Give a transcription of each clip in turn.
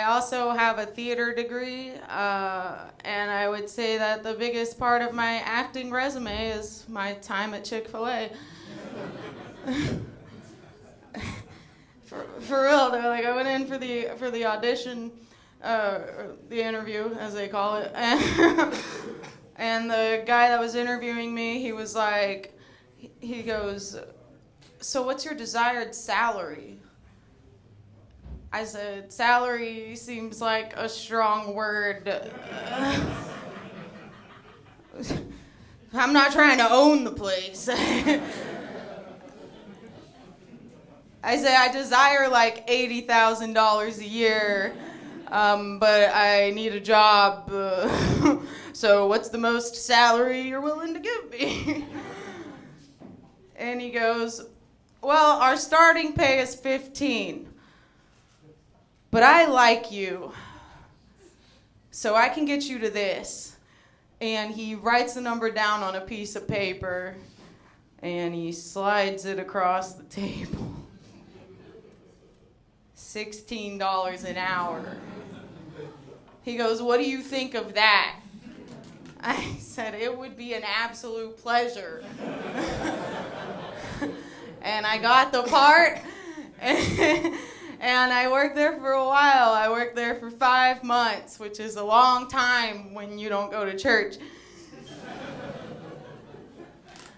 also have a theater degree, and I would say that the biggest part of my acting resume is my time at Chick-fil-A. For real, though, like I went in for the audition, or the interview, as they call it, and the guy that was interviewing me, he was like, he goes, "So what's your desired salary?" I said, "Salary seems like a strong word. I'm not trying to own the place." I said, "I desire like $80,000 a year, but I need a job. So what's the most salary you're willing to give me?" And he goes, "Well, our starting pay is 15. But I like you, so I can get you to this." And he writes the number down on a piece of paper, and he slides it across the table. $16 an hour. He goes, "What do you think of that?" I said, "It would be an absolute pleasure." And I got the part. And I worked there for a while. I worked there for 5 months, which is a long time when you don't go to church.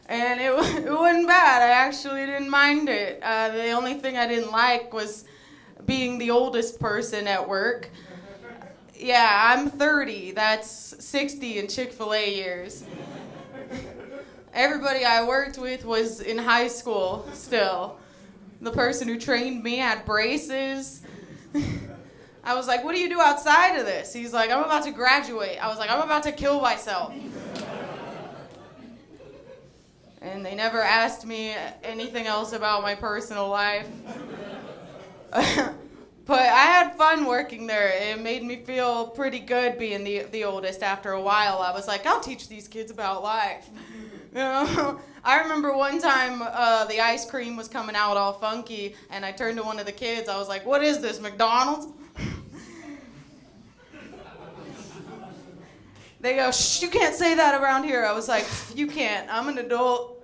And it wasn't bad. I actually didn't mind it. The only thing I didn't like was being the oldest person at work. Yeah, I'm 30. That's 60 in Chick-fil-A years. Everybody I worked with was in high school still. The person who trained me had braces. I was like, "What do you do outside of this?" He's like, "I'm about to graduate." I was like, "I'm about to kill myself." And they never asked me anything else about my personal life. But I had fun working there. It made me feel pretty good being the oldest. After a while, I was like, "I'll teach these kids about life." You know? I remember one time the ice cream was coming out all funky, and I turned to one of the kids. I was like, "What is this, McDonald's?" They go, "Shh, you can't say that around here." I was like, "You can't. I'm an adult."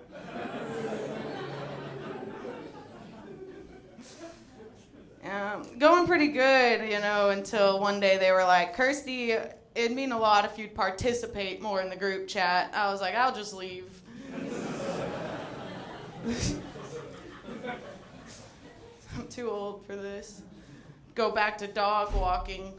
Going pretty good, you know, until one day they were like, "Kirstie, it'd mean a lot if you'd participate more in the group chat." I was like, "I'll just leave." I'm too old for this. Go back to dog walking.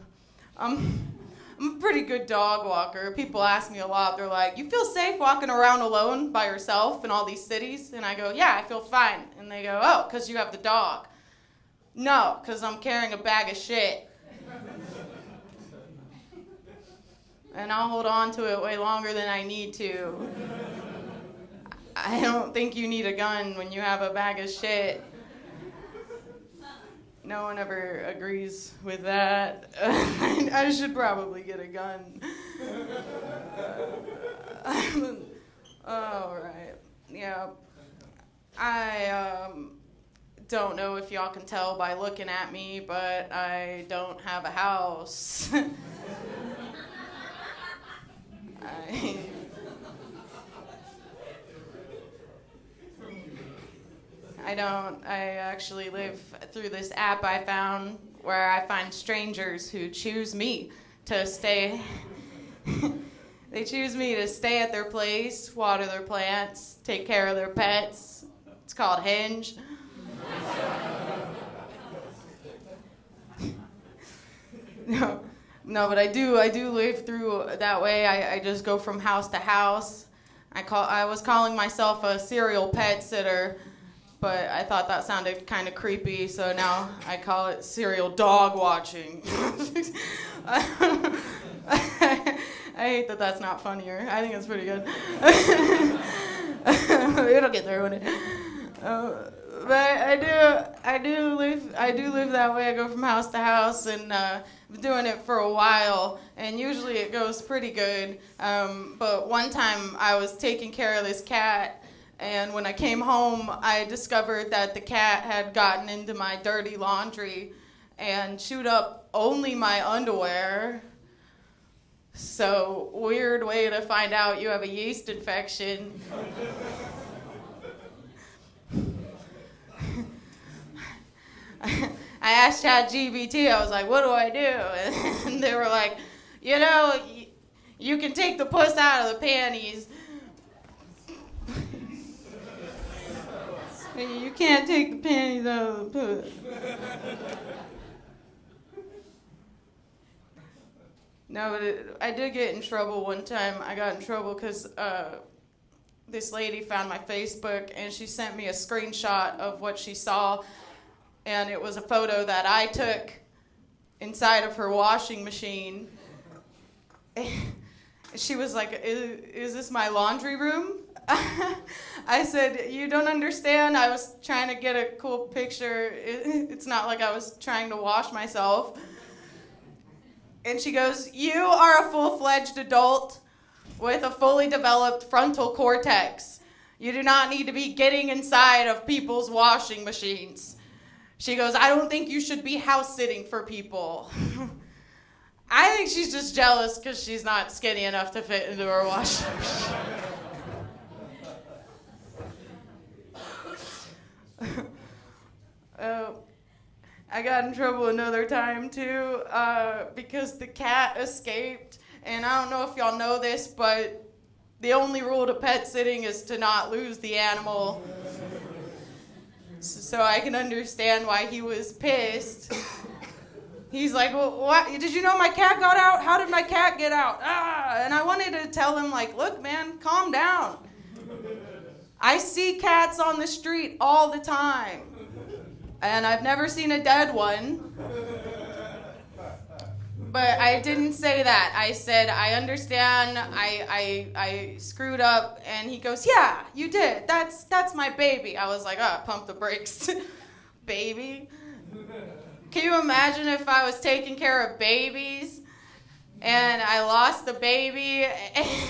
I'm a pretty good dog walker. People ask me a lot. They're like, "You feel safe walking around alone by yourself in all these cities?" And I go, "Yeah, I feel fine." And they go, "Oh, because you have the dog." "No, because I'm carrying a bag of shit. And I'll hold on to it way longer than I need to. I don't think you need a gun when you have a bag of shit." No one ever agrees with that. I should probably get a gun. All right. Yeah. I don't know if y'all can tell by looking at me, but I don't have a house. I actually live through this app I found where I find strangers who choose me to stay. They choose me to stay at their place, water their plants, take care of their pets. It's called Hinge. No, but I do live through that way. I just go from house to house. I was calling myself a serial pet sitter, but I thought that sounded kind of creepy, so now I call it serial dog watching. I hate that that's not funnier. I think it's pretty good. It'll get there, won't it? But I do live that way. I go from house to house, and I've been doing it for a while, and usually it goes pretty good. But one time I was taking care of this cat, and when I came home, I discovered that the cat had gotten into my dirty laundry and chewed up only my underwear. So, weird way to find out you have a yeast infection. I asked ChatGPT, I was like, what do I do? And they were like, you can take the puss out of the panties. You can't take the panties out of the puss. No, but I did get in trouble one time. I got in trouble because this lady found my Facebook and she sent me a screenshot of what she saw. And it was a photo that I took inside of her washing machine. She was like, is this my laundry room? I said, you don't understand. I was trying to get a cool picture. It's not like I was trying to wash myself. And she goes, you are a full-fledged adult with a fully developed frontal cortex. You do not need to be getting inside of people's washing machines. She goes, I don't think you should be house-sitting for people. I think she's just jealous because she's not skinny enough to fit into her washing machine. I got in trouble another time, too, because the cat escaped. And I don't know if y'all know this, but the only rule to pet sitting is to not lose the animal. So I can understand why he was pissed. He's like, well, what? Did you know my cat got out? How did my cat get out? And I wanted to tell him, like, look, man, calm down. I see cats on the street all the time. And I've never seen a dead one. But I didn't say that. I said, I understand, I screwed up. And he goes, yeah, you did. That's my baby. I was like, pump the brakes. Baby. Can you imagine if I was taking care of babies and I lost the baby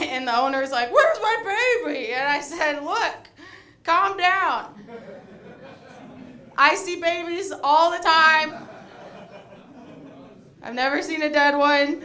and the owner's like, where's my baby? And I said, look, calm down. I see babies all the time. I've never seen a dead one.